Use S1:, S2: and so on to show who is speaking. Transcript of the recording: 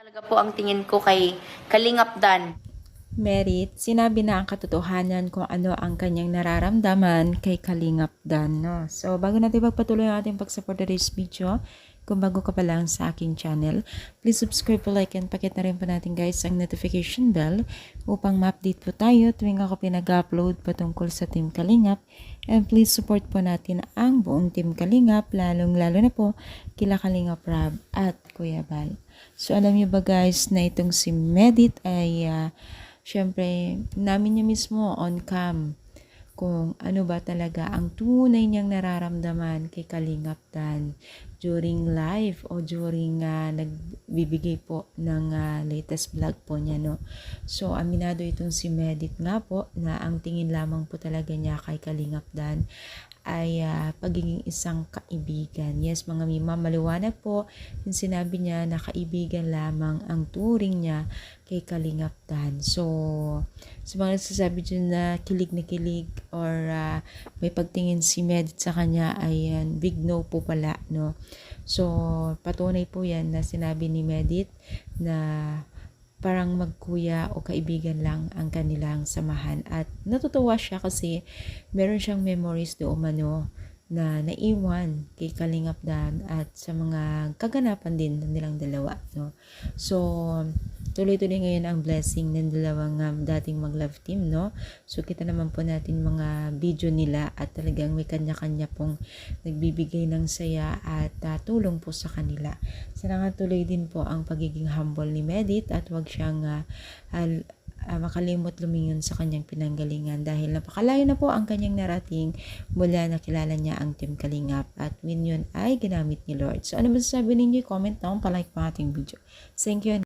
S1: Talaga po ang tingin ko kay Kalingap Dan.
S2: Merit, sinabi na ang katotohanan kung ano ang kanyang nararamdaman kay Kalingap Dan, no? So, bago natin pagpatuloy ang ating pag-support today's video, kung bago ka pa lang sa aking channel, please subscribe po, like, and pakit na rin po natin guys ang notification bell upang ma-update po tayo tuwing ako pinag-upload patungkol sa Team Kalingap. And please support po natin ang buong Team Kalingap, lalong-lalo na po kila Kalingap Rab at Kuya Bal. So, alam niyo ba guys na itong si Medit ay syempre, namin niya mismo on cam kung ano ba talaga ang tunay niyang nararamdaman kay Kalingap Dan during live o during nagbibigay po ng latest vlog po niya, no. So, aminado itong si Medit nga po na ang tingin lamang po talaga niya kay Kalingap Dan ay pagiging isang kaibigan. Yes, mga mima, maliwanag po yung sinabi niya na kaibigan lamang ang turing niya kay Kalingap Dan. So, sa mga nagsasabi dyan na kilig or may pagtingin si Medit sa kanya ay big no po pala, no. So, patunay po yan na sinabi ni Medit na parang magkuya o kaibigan lang ang kanilang samahan. At natutuwa siya kasi meron siyang memories do umano na naiwan kay Kalingap Dan at sa mga kaganapan din ng nilang dalawa, no. So, tuloy-tuloy ngayon ang blessing ng dalawang dating mag-love team, no. So, kita naman po natin mga video nila at talagang may kanya-kanya pong nagbibigay ng saya at tulong po sa kanila. Sana nga tuloy din po ang pagiging humble ni Medit at wag siyang makalimot lumingon sa kanyang pinanggalingan dahil napakalayo na po ang kanyang narating mula nakilala niya ang Team Kalingap at yun ay ginamit ni Lord. So, ano masasabi ninyo? Comment down, palike pa ating video. Thank you.